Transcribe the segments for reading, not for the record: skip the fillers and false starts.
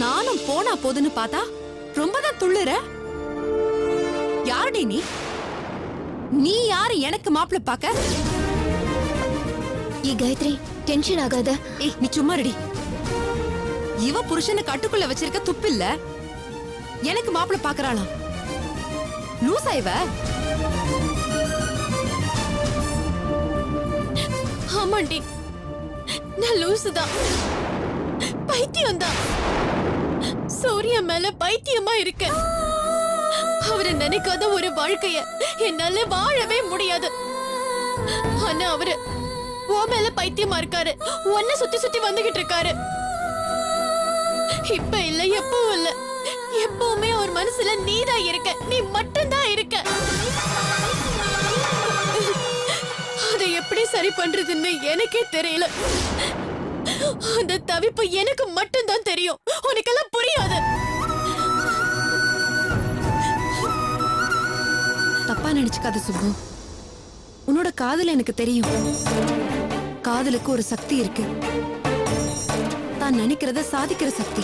நானும் போனா போதுன்னு பார்த்தா ரொம்பதான் துள்ளுற. யாருடி நீ? நீ யாரு எனக்கு மாப்பிள்ள பாக்க? காயத்ரி டென்ஷன் ஆகாத. நீ சும்மா ரெடி. இவ புருஷனை கட்டுக்குள்ள வச்சிருக்க துப்பு இல்ல, எனக்கு மாப்பிள்ள பாக்குறாளாம். லூசா இவ? ஆமாண்டி, நான் லூசுதான், பைத்தியம் தான். சூர்யா மேல பைத்தியமா இருக்க. அவரை நினைக்காத ஒரு வாழ்க்கைய என்னால வாழவே முடியாது. ஆனா அவரு உன் மேல பைத்தியமா இருக்காரு. உன்னை சுத்தி சுத்தி வந்துகிட்டு இருக்காரு. இப்ப இல்ல, எப்பவும் இல்ல, எப்பவுமே ஒரு மனசுல நீதான் இருக்க. நீ மட்டும்தான் இருக்க. அதை எப்படி சரி பண்றதுன்னு எனக்கே தெரியல. அந்த தவிப்பு எனக்கு மட்டும்தான் தெரியும். உனக்கெல்லாம் புரியாது. தப்பா நினைச்சுக்காத சுப்பு. உன்னோட காதல் எனக்கு தெரியும். காதலுக்கு ஒரு சக்தி இருக்கு, தான் நினைக்கிறத சாதிக்கிற சக்தி.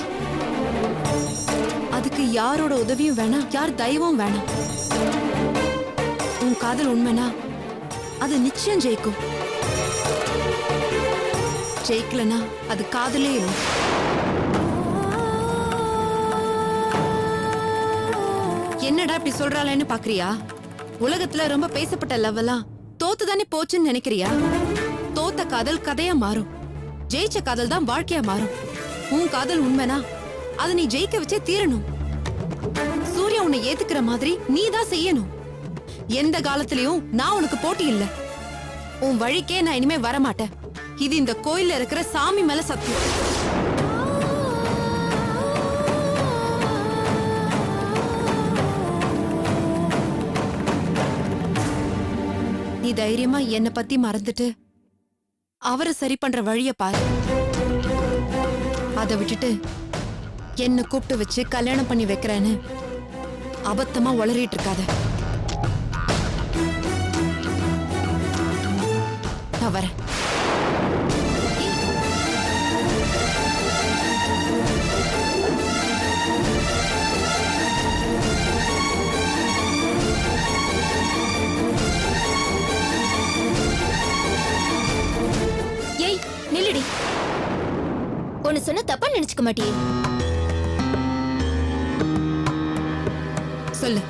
அதுக்கு யாரோட உதவியும் வேணாம், யார் தயவும் வேணாம். உன் காதல் உண்மைனா அது நிச்சயம் ஜெயிக்கும். ஜெயிக்கலனா அது காதலே இல்லை. என்னடா இப்படி சொல்றாளேன்னு பாக்குறியா? உலகத்துல ரொம்ப பேசப்பட்ட லவ்வெல்லாம் தோத்துதானே போச்சுன்னு நினைக்கிறியா? தோத்த காதல் கதையா மாறும், ஜெயிச்ச காதல் தான் வாழ்க்கையா மாறும். உன் காதல் உண்மைனா அதை நீ ஜெயிக்க வச்சே தீரணும். சூர்யா உன்னை ஏத்துக்கிற மாதிரி நீ தான் செய்யணும். எந்த காலத்திலயும் நான் உனக்கு போட்டி இல்ல. உன் வழிக்கே நான் இனிமே வரமாட்டேன். இது இந்த கோயில்ல இருக்கிற சாமி மேல சத்தியம். நீ தைரியமா என்னை பத்தி மறந்துட்டு அவரை சரி பண்ற வழிய பாரு. அதை விட்டுட்டு என்ன கூப்பிட்டு வச்சு கல்யாணம் பண்ணி வைக்கிறேன்னு அபத்தமா உளறிட்டு இருக்காத. நான் வரேன். ஏய் நில்லுடி. ஒன்னு சொன்ன தப்பா நினைச்சுக்க மாட்டியே? சொல்லு.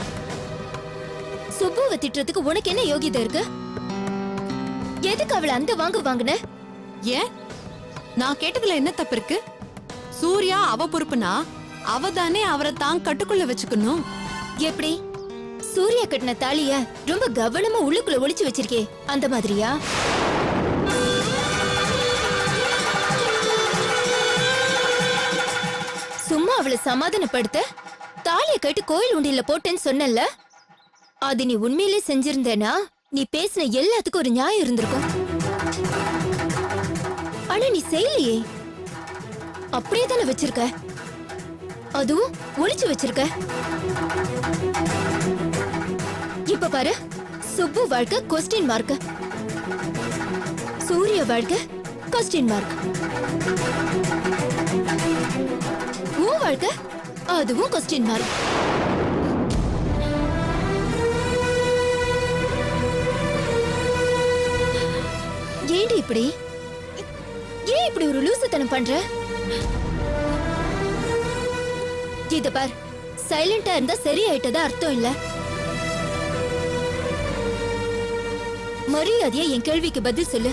சுப்புவை திட்டுறதுக்கு உனக்கு என்ன யோகியதை இருக்கு? எதுக்கு அவளை அந்த வாங்குன? ஏன், நான் கேட்டதுல என்ன தப்பு இருக்கு? சூர்யா அவ பொறுப்புனா அவ தானே அவரை தான் கட்டுக்குள்ள வச்சுக்கணும். எப்படி? சூர்யா கட்டின தாலிய ரொம்ப கவனமா உள்ளுக்குள்ள ஒளிச்சு வச்சிருக்கே, அந்த மாதிரியா? சும்மா அவளை சமாதானப்படுத்த தாலிய கட்டி கோயில் உண்டியில போட்டேன்னு சொன்னல, அது நீ உண்மையிலே செஞ்சிருந்தேனா நீ பேசின எல்லாத்துக்கும் ஒரு நியாயம் இருந்திருக்கும். ஆனா நீ செய்யலையே, அப்படியே தானே வச்சிருக்க, அதுவும் ஒளிச்சு வச்சிருக்க. இப்ப பாரு, சுப்பு வாழ்க்கை கொஸ்டின் மார்க், சூர்யா வாழ்க்கை கொஸ்டின் மார்க். உன் வாழ்க்கை அதுவும் கொஸ்டின் மார்க். ஏண்டி இப்படி? ஏன் இப்படி ஒரு லூசுத்தனம் பண்ற? இத பார், சைலண்டா இருந்தா சரியாயிட்டதா அர்த்தம் இல்ல. மரியாதையா என் கேள்விக்கு பதில் சொல்லு.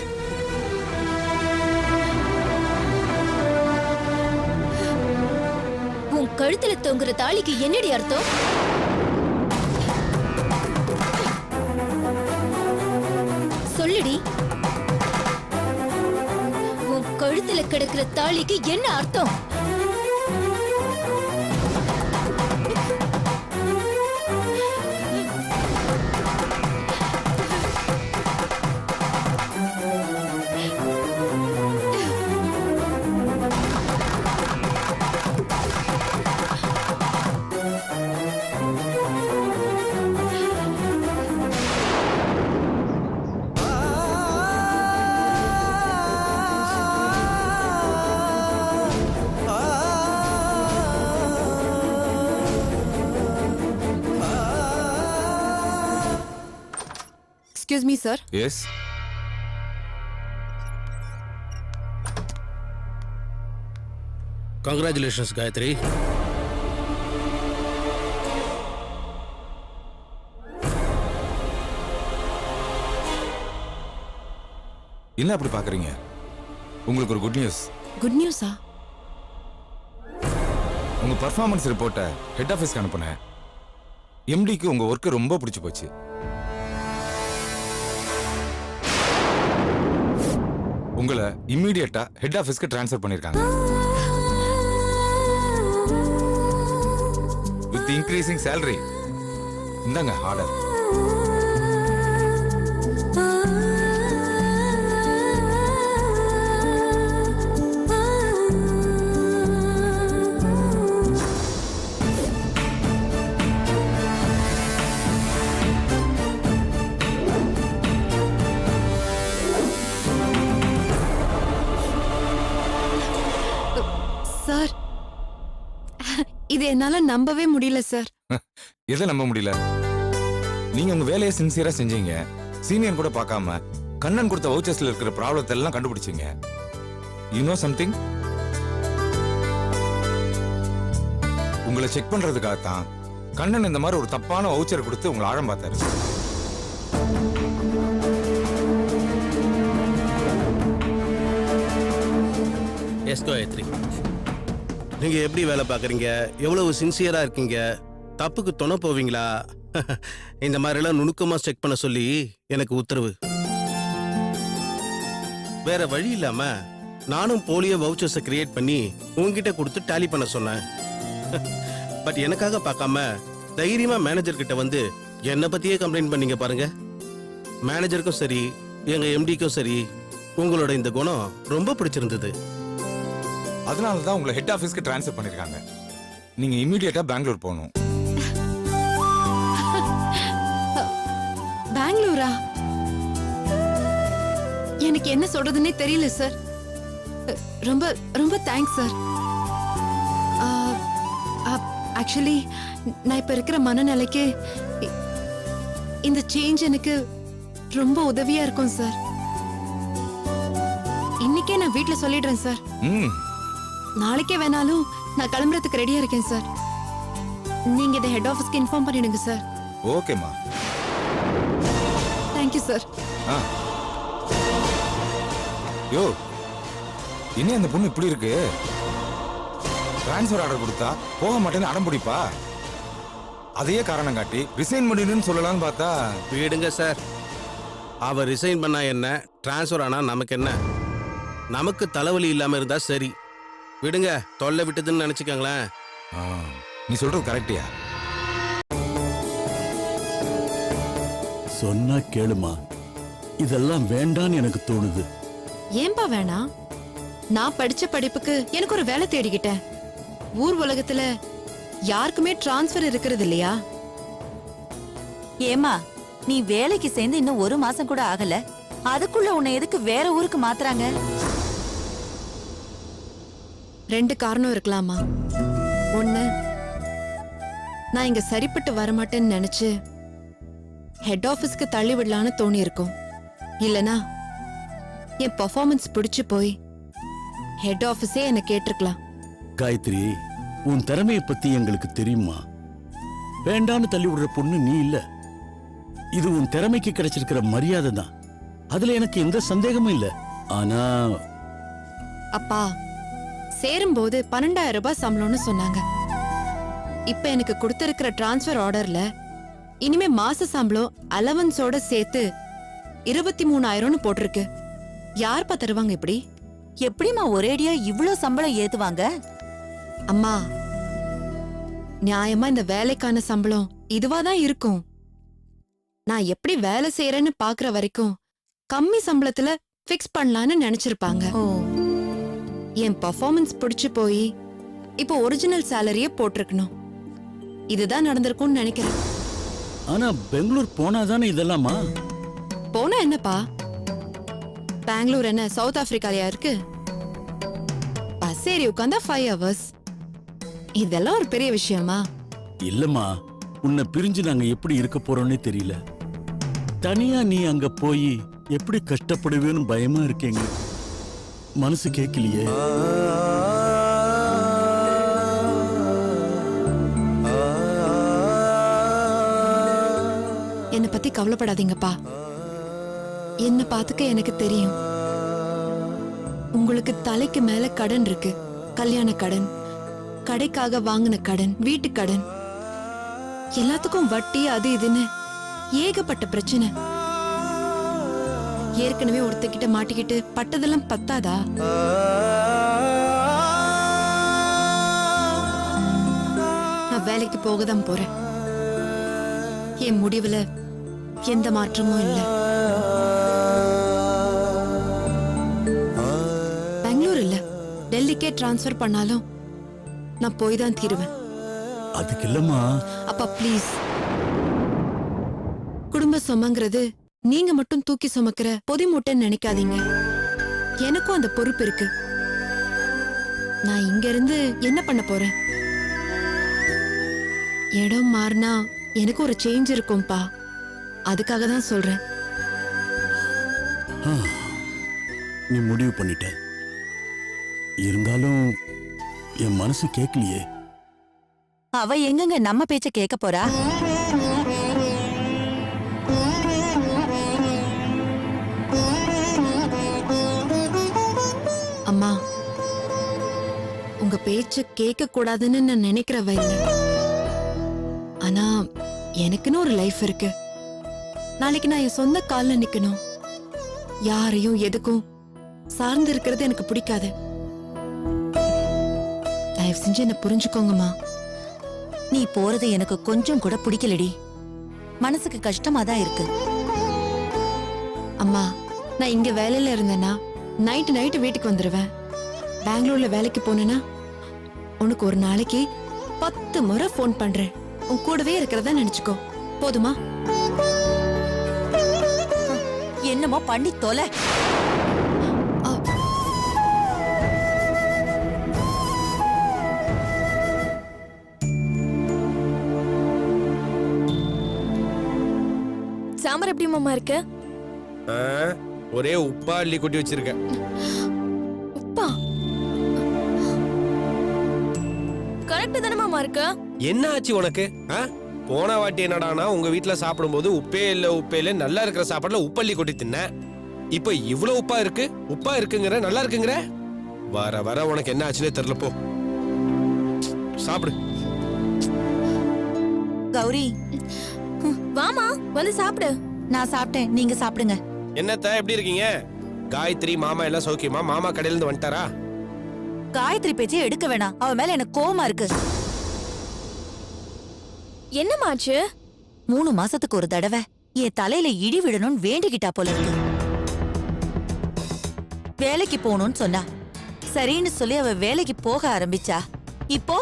உன் கழுத்துல தொங்குற தாலிக்கு என்னடி அர்த்தம்? சொல்லுடி. உன் கழுத்துல கிடக்குற தாலிக்கு என்ன அர்த்தம்? Excuse me sir. Yes. Congratulations Gayathri. என்ன அப்படி பாக்குறீங்க? உங்களுக்கு ஒரு குட் நியூஸ். குட் நியூஸா? உங்க பர்ஃபார்மன்ஸ் ரிப்போர்ட்டை ஹெட் ஆஃபீஸ்க்கு அனுப்புனேன். எம்டிக்கு உங்க ஒர்க் ரொம்ப பிடிச்சு போச்சு. உங்களை இம்மீடியட்டா ஹெட் ஆஃபீஸ்க்கு ட்ரான்ஸ்ஃபர் பண்ணிருக்காங்க. With increasing salary. இந்தாங்க ஆர்டர். சார், இது என்னால நம்பவே முடியல சார். எதை நம்ப முடியல? நீங்க உங்க வேலையை சின்சியரா செஞ்சீங்க. சீனியர் கூட பார்க்காம கண்ணன் கொடுத்த வவுச்சர்ஸ்ல இருக்கிற ப்ராப்ளத்தை எல்லாம் கண்டுபிடிச்சீங்க. You know something? உங்களை செக் பண்றதுக்காகத்தான் கண்ணன் இந்த மாதிரி ஒரு தப்பான வவுச்சர் கொடுத்து உங்களை ஆழம் பார்த்தாரு. எஸ் காயத்ரி, நீங்க எப்படி வேலை பார்க்குறீங்க, எவ்வளவு சின்சியரா இருக்கீங்க, தப்புக்கு துணை போவீங்களா, இந்த மாதிரிலாம் நுணுக்கமா செக் பண்ண சொல்லி எனக்கு உத்தரவு. வேற வழி இல்லாம நானும் போலியோ வவுச்சர்ஸை கிரியேட் பண்ணி உங்ககிட்ட கொடுத்து டேலி பண்ண சொன்னேன். பட் எனக்காக பார்க்காம தைரியமா மேனேஜர் கிட்ட வந்து என்னை பத்தியே கம்ப்ளைண்ட் பண்ணீங்க பாருங்க. மேனேஜருக்கும் சரி எங்க எம்டிக்கும் சரி உங்களோட இந்த குணம் ரொம்ப பிடிச்சிருந்தது. அதனால தான் உங்களை ஹெட் ஆஃபீஸ்க்கு ட்ரான்ஸ்ஃபர் பண்ணிருக்காங்க. நீங்க இம்மீடியட்டா பெங்களூர் போகணும். பெங்களூரா? எனக்கு என்ன சொல்றதுன்னே தெரியல சார். ரொம்ப ரொம்ப தேங்க்ஸ் சார். ஆக்சுவலி நான் இப்ப இருக்கிற மனநிலைக்கு இந்த சேஞ்ச் எனக்கு ரொம்ப உதவியா இருக்கும் சார். இன்னைக்கே நான் வீட்ல சொல்லிடுறேன் சார். நாளைக்கே வேணாலும் நான் கிளம்புறதுக்கு ரெடியா இருக்கேன் சார். நீங்க இதை ஹெட் ஆபீஸ்க்கு இன்ஃபார்ம் பண்ணிடுங்க சார். ஓகேம்மா. Thank you sir. யோ, என்ன அந்த பொண்ணு இப்படி இருக்கு? டிரான்ஸ்ஃபர் ஆர்டர் கொடுத்தா போக மாட்டேன்னு அடம் பிடிப்பா. அதையே காரணம் காட்டி ரிசைன் பண்ணிடுன்னு சொல்லலாம்னு பார்த்தா. விடுங்க சார், அவ ரிசைன் பண்ணா என்ன, டிரான்ஸ்ஃபர் ஆனா நமக்கு என்ன? நமக்கு தலைவலி இல்லாம இருந்தா சரி. விடுங்க, தொல்லை விட்டதுன்னு நினைச்சுக்கங்களேன். நீ சொல்றது கரெக்டியா? சொன்னா கேளுமா, இதெல்லாம் வேண்டான்னு எனக்கு தோணுது. ஏன்பா வேணாம்? நான் படிச்ச படிப்புக்கு எனக்கு ஒரு வேலை தேடிக்கிட்டேன். ஊர் உலகத்துல யாருக்குமே டிரான்ஸ்ஃபர் இருக்கிறது இல்லையா? ஏமா, நீ வேலைக்கு சேர்ந்து இன்னும் 1 மாசம் கூட ஆகல, அதுக்குள்ள உன்னை எதுக்கு வேற ஊருக்கு மாத்துறாங்க? 2 காரணம் இருக்கலாமா. ஒண்ணு, நான் இங்க சரிப்பட்டு வரமாட்டேன்னு நினைச்சு ஹெட் ஆபீஸ்க்கு தள்ளி விடலான்னு தோணி இருக்கும். இல்லனா என் பெர்ஃபார்மன்ஸ் பிடிச்சு போய் ஹெட் ஆபீஸே என்ன கேட்டிருக்கலாம். காயத்ரி, உன் திறமையை பத்தி எங்களுக்கு தெரியுமா. வேண்டான்னு தள்ளி விடுற பொண்ணு நீ இல்ல. இது உன் திறமைக்கு கிடைச்சிருக்கிற மரியாதை தான். அதுல எனக்கு எந்த சந்தேகமும் இல்ல. ஆனா அப்பா, சேரும்போது 12,000 ரூபாய் சம்பளம்னு சொன்னாங்க. இப்ப எனக்கு கொடுத்திருக்கிற டிரான்ஸ்ஃபர் ஆர்டர்ல இனிமே மாச சம்பளம் அலவன்ஸோட சேர்த்து 23,000ன்னு போட்டிருக்கு. யார்ப்பா தருவாங்க இப்படி? எப்படிமா ஒரேடியா இவ்ளோ சம்பளம் ஏத்துவாங்க? அம்மா, நியாயமா இந்த வேலைக்கான சம்பளம் இதுவாதான் இருக்கும். நான் எப்படி வேலை செய்யறேன்னு பாக்குற வரைக்கும் கம்மி சம்பளத்துல பிக்ஸ் பண்ணலான்னு நினைச்சிருப்பாங்க. என் பெர்ஃபார்மன்ஸ் பிடிச்சு போய் இப்போ ஒரிஜினல் சேலரியே போட்டிருக்கணும். இதுதான் நடந்திருக்கும்னு நினைக்கிறேன். ஆனா பெங்களூர் போனாதானே இதெல்லாமா? போனா என்னப்பா? பெங்களூர் என்ன சவுத் ஆப்பிரிக்காலயா இருக்கு? பஸ் ஏறி உட்காந்தா 5 hours. இதெல்லாம் ஒரு பெரிய விஷயமா? இல்லம்மா, உன்னை பிரிஞ்சு நாங்க எப்படி இருக்க போறோம்னே தெரியல. தனியா நீ அங்க போய் எப்படி கஷ்டப்படுவேன்னு பயமா இருக்கேங்க. மனசு கேட்கலையே. என்னை பத்தி கவலைப்படாதீங்கப்பா. என்ன பாத்துக்க எனக்கு தெரியும். உங்களுக்கு தலைக்கு மேல கடன் இருக்கு. கல்யாண கடன், கடைக்காக வாங்கின கடன், வீட்டு கடன், எல்லாத்துக்கும் வட்டி, அது இதுன்னு ஏகப்பட்ட பிரச்சனை. ஏற்கனவே ஒருத்தக்கிட்ட மாட்டிக்கிட்டு பட்டதெல்லாம் பத்தாதா? நான் வேலைக்கு போக தான் போறேன். என் முடிவுல எந்த மாற்றமும் இல்லை. பெங்களூர் இல்ல, டெல்லிக்கே டிரான்ஸ்ஃபர் பண்ணாலும் நான் போய் தான் தீருவேன். அதுக்கு இல்லம்மா. அப்பா ப்ளீஸ், குடும்ப சுமங்கிறது நீங்க மட்டும் தூக்கி சுமக்கிற பொதி மூட்டைன்னு நினைக்காதீங்க. எனக்கும் அந்த பொறுப்பு இருக்கு. நான் இங்க இருந்து என்ன பண்ண போறேன்? இடம் மாறினா எனக்கு ஒரு சேஞ்ச் இருக்கும்பா. அதுக்காக தான் சொல்றேன். நீ முடிவு பண்ணிட்ட. இருந்தாலும் என் மனசு கேட்கலையே. அவ எங்கங்க நம்ம பேச்ச கேட்க போறா? அம்மா, உங்க பேச்ச கேட்க கூடாதுன்னு நான் நினைக்கிறவ இல்ல. ஆனா எனக்குன்னு ஒரு லைஃப் இருக்கு. நாளைக்கு நான் என் சொந்த கால்ல நிக்கணும். யாரையும் எதுக்கும் சார்ந்து இருக்கிறது எனக்கு பிடிக்காது. தயவு செஞ்சு என்ன புரிஞ்சுக்கோங்கம்மா. நீ போறது எனக்கு கொஞ்சம் கூட பிடிக்கலடி. மனசுக்கு கஷ்டமா தான் இருக்கு. அம்மா, நான் இங்க வேலையில இருந்தேன்னா நைட்டு வீட்டுக்கு வந்துருவேன். பெங்களூர்ல வேலைக்கு போனேன்னா உனக்கு ஒரு நாளைக்கு 10 முறை ஃபோன் பண்றேன். உன் கூடவே இருக்கிறதா நினைச்சுக்கோ. போதுமா? என்னமோ பண்ணி தொலை. சாம்பார் எப்படி மாமா இருக்கு? ஒரே உப்பா அள்ளி கொட்டி வச்சிருக்க. உப்பா கரெக்ட் தானே மாமா இருக்கு? என்ன ஆச்சு உனக்கு? போன வாட்டி என்னடானா உங்க வீட்டுல சாப்பிடும்போது உப்பே இல்ல நல்லா இருக்கிற சாப்பாடுல உப்பள்ளி கொட்டி தின்ன. இப்ப இவ்வளவு உப்பா இருக்குங்கிற நல்லா இருக்குங்கிற. வர வர உனக்கு என்ன ஆச்சுன்னே தெரியல. போ சாப்பிடு. கௌரி, வாமா வந்து சாப்பிடு. நான் சாப்பிட்டேன், நீங்க சாப்பிடுங்க. என்னத்த எப்படி இருக்கீங்க? காயத்ரி மாமா எல்லாம் சௌக்கியமா? மாமா கடையில இருந்து வந்துட்டாரா? காயத்ரி பேச்சே எடுக்க வேணாம். அவ மேல எனக்கு கோவமா இருக்கு. என்னமாச்சு? 3 மாசத்துக்கு ஒரு தடவை என் தலையில இடி விடணும்னு வேண்டிக்கிட்டா போல இருக்கு. வேலைக்கு போகணும்னு சொன்னா சரின்னு சொல்லி அவ வேலைக்கு போக ஆரம்பிச்சா. இப்போ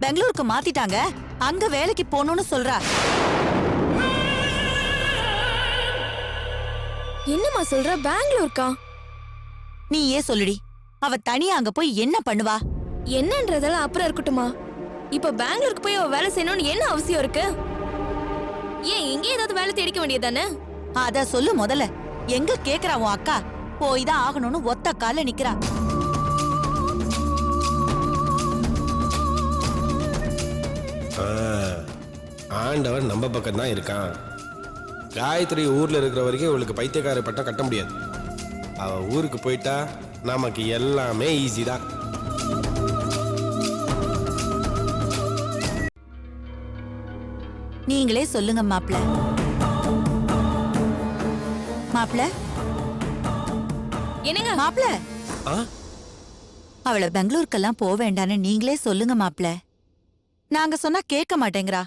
பெங்களூருக்கு மாத்திட்டாங்க, அங்க வேலைக்கு போகணும்னு சொல்றா. என்னம்மா சொல்ற? பெங்களூர்க்கா? நீ ஏன் சொல்லுடி. அவ தனியா அங்க போய் என்ன பண்ணுவா? என்னன்றதெல்லாம் அப்புறம் இருக்கட்டுமா. இப்ப பெங்களூருக்கு போய் அவ வேலை செய்யணும்னு என்ன அவசியம் இருக்கு? ஏன் இங்கே ஏதாவது வேலை தேடிக்க வேண்டியதானே? அத சொல்லு முதல்ல. எங்க கேக்குறா உன் அக்கா? போய் தான் ஆகணும்னு ஒத்த கால்ல நிக்கிறா. ஆண்டவன் நம்ம பக்கம் தான் இருக்கான். காயத்ரி ஊர்ல இருக்கிற வரைக்கும் இவளுக்கு பைத்தியக்கார பட்டம் கட்ட முடியாது. அவ ஊருக்கு போயிட்டா நமக்கு எல்லாமே ஈஸி தான். நீங்களே சொல்லுங்க மாப்ள. மாப்ள, என்னங்க மாப்ள, அவளை பெங்களூருக்கெல்லாம் போக வேண்டான்னு நீங்களே சொல்லுங்க மாப்ள. நாங்க சொன்னா கேட்க மாட்டேங்கிறா.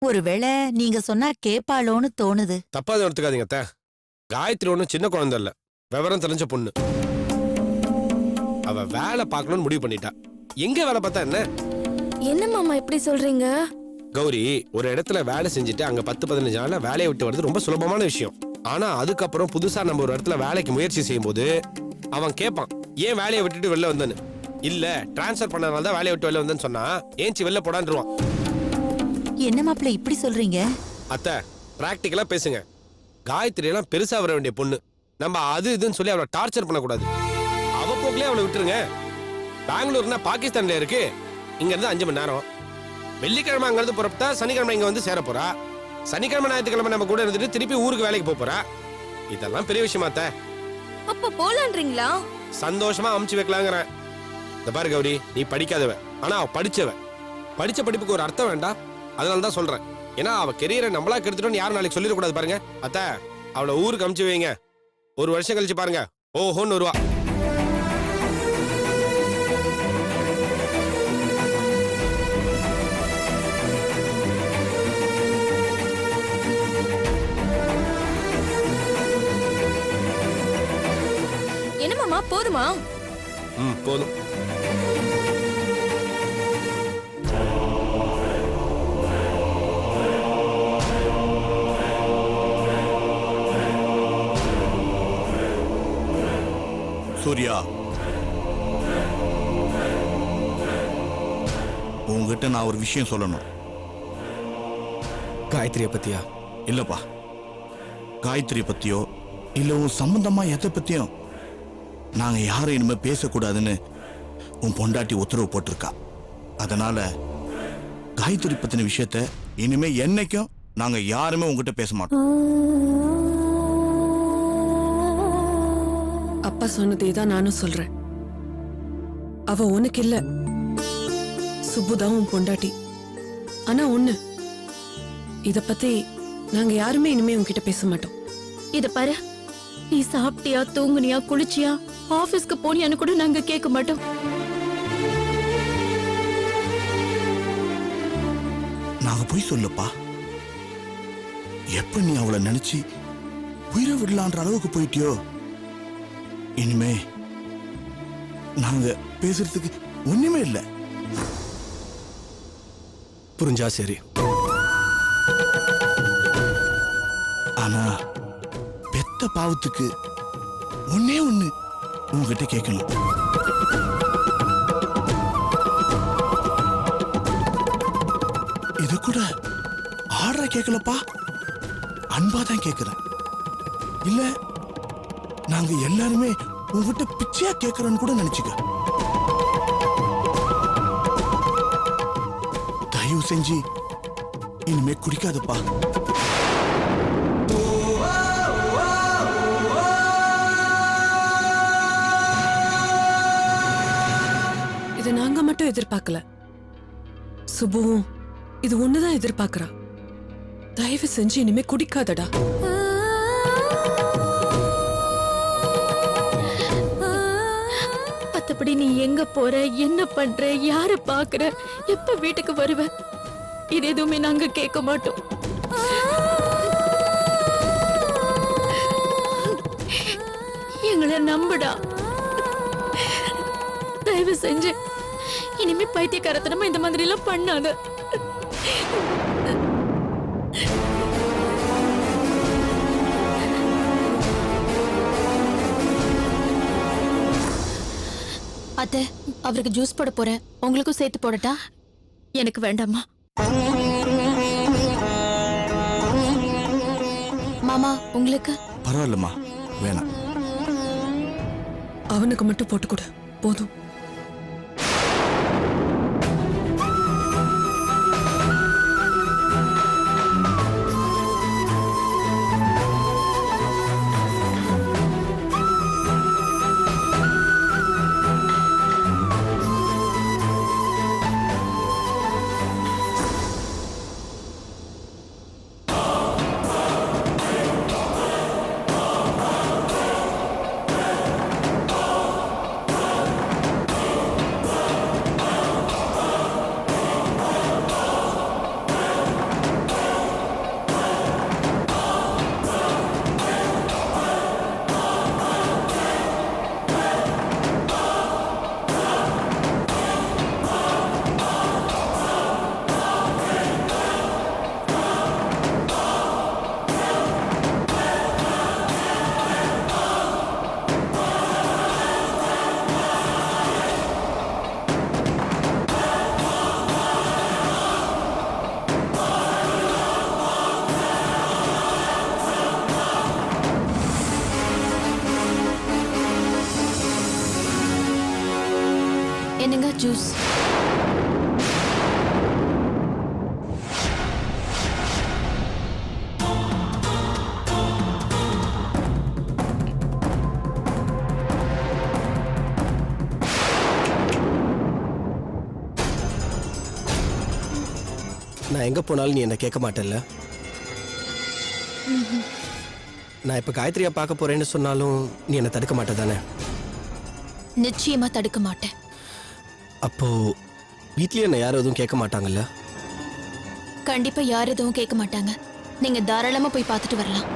ஒருவேளை நீங்க சொன்னா கேப்பாளோன்னு தோணுது. தப்பா எடுத்துக்காதீங்க அத்தை. காயத்ரி ஒன்றும் சின்ன குழந்தை இல்ல, விவரம் தெரிஞ்ச பொண்ணு. அவ வேலை பார்க்கணும்னு முடிவு பண்ணிட்டா. எங்க வேலை பார்த்தா என்ன? என்ன மாமா இப்படி சொல்றீங்க? கௌரி, ஒரு இடத்துல வேலை செஞ்சுட்டு அங்க 10-15 நாள்ல வேலையை விட்டு வர்றது ரொம்ப சுலபமான விஷயம். ஆனா அதுக்கப்புறம் புதுசா நம்ம ஒரு இடத்துல வேலைக்கு முயற்சி செய்யும் போது அவன் கேட்பான், ஏன் வேலையை விட்டுட்டு வெளில வந்தேன்னு. இல்ல டிரான்ஸ்ஃபர் பண்ணனால தான் வேலையை விட்டு வெளில வந்தேன்னு சொன்னா ஏஞ்சி வெளில போடான்ருவான். என்ன மாப்ள இப்படி சொல்றீங்க? அத்தை, பிராக்டிக்கலா பேசுங்க. காயத்ரி எல்லாம் பெருசா வர வேண்டிய பொண்ணு. நம்ம அது இதுன்னு சொல்லி அவளை டார்ச்சர் பண்ணக்கூடாது. அவ போக்குலயே அவளை விட்டுருங்க. பெங்களூர்னா பாகிஸ்தான்ல இருக்கு. இங்க இருந்து 5 மணி நேரம். வெள்ளிக்கிழமை அங்க இருந்து புறப்பட்டா சனிக்கிழமை இங்க வந்து சேர போறா. சனிக்கிழமை ஞாயிற்றுக்கிழமை நம்ம கூட இருந்துட்டு திருப்பி ஊருக்கு வேலைக்கு போக போறா. இதெல்லாம் பெரிய விஷயமா அத்தை. அப்ப போலான்றீங்களா? சந்தோஷமா அமுச்சு வைக்கலாங்கிறேன். இந்த பாரு கௌரி, நீ படிக்காதவ, ஆனா அவ படிச்சவ. படிச்ச படிப்புக்கு ஒரு அர்த்தம் வேண்டாம். அதனால தான் சொல்றேன். ஏன்னா அவ கெரியரை நம்மளா கெடுத்துட்டோம்னு யாரும் நாளைக்கு சொல்லிடக்கூடாது. பாருங்க அத்தை, அவளை ஊருக்கு அமுச்சு வைங்க. 1 வருஷம் கழிச்சு பாருங்க, ஓஹோன்னு வருவா. என்ன மாமா, போதுமா? போதும். சூர்யா, உங்ககிட்ட நான் ஒரு விஷயம் சொல்லணும். காயத்ரியை பத்தியா? இல்லப்பா, காயத்ரி பத்தியோ இல்ல உன் சம்பந்தமா எதை பத்தியும் நாங்க யாரும் இனிமே பேசக்கூடாதுன்னு உன் பொண்டாட்டி உத்தரவு போட்டிருக்கா. அதனால காயத்ரி பத்தின விஷயத்த இனிமே என்னைக்கும் நாங்க யாருமே உங்ககிட்ட பேச மாட்டோம். அப்பா சொன்னதே தான் நானும் சொல்றேன். அவ உனக்கு இல்ல, சுப்புதான் உன் பொண்டாட்டி. ஆனா ஒண்ணு, இத பத்தி நாங்க யாருமே இனிமே உன்கிட்ட பேச மாட்டோம். இத பாரு, நீ சாப்பிட்டியா, தூங்குனியா, குளிச்சியா, ஆபீஸ்க்கு போனியான்னு கூட நாங்க கேட்க மாட்டோம். நாங்க போய் சொல்லப்பா, எப்ப நீ அவளை நினைச்சு உயிரை விடலான்ற அளவுக்கு போயிட்டியோ, இனிமே நாங்க பேசுறதுக்கு ஒண்ணுமே இல்ல. புரிஞ்சா சரி. ஆனா பெத்த பாவத்துக்கு ஒண்ணே ஒண்ணு உங்ககிட்ட கேட்கணும். இது கூட ஆர்டரா கேட்கலப்பா, அன்பாதான் கேட்கிறேன். இல்ல நாங்க எல்லாருமே உங்ககிட்ட பிச்சையா கேட்கிறோன்னு கூட நினைச்சுக்க. தயவு செஞ்சு இனிமே குடிக்காதப்பா. இத நாங்க மட்டும் எதிர்பார்க்கல, சுப்புவும் இது ஒண்ணுதான் எதிர்பார்க்கறா. தயவு செஞ்சு இனிமே குடிக்காதடா. மத்தபடி நீ எங்க போற, என்ன பண்ற, யார பாக்குற, எப்ப வீட்டுக்கு வருவ, இது எதுவுமே நாங்க கேட்க மாட்டோம். எங்களை நம்புடா. தயவு செஞ்சு இனிமே பைத்தியக்காரத்தனமா இந்த மாதிரி எல்லாம் பண்ணாத. அத்தை, அவருக்கு ஜூஸ் போட போறேன், உங்களுக்கும் சேர்த்து போடட்டா? எனக்கு வேண்டாமா. மாமா, உங்களுக்கு? பரவாயில்லம்மா, வேணாம். அவனுக்கு மட்டும் போட்டு கொடு, போதும். என்னங்க ஜூஸ்? நான் எங்க போனாலும் நீ என்ன கேட்க மாட்டேல்ல? நான் இப்ப காயத்ரியா பார்க்க போறேன்னு சொன்னாலும் நீ என்ன தடுக்க மாட்டே தானே? நிச்சயமா தடுக்க மாட்டேன். அப்போ வீட்லயே என்ன யாரும் எதுவும் கேட்க மாட்டாங்கல்ல? கண்டிப்பா யாரும் எதுவும் கேட்க மாட்டாங்க. நீங்க தாராளமா போய் பார்த்துட்டு வரலாம்.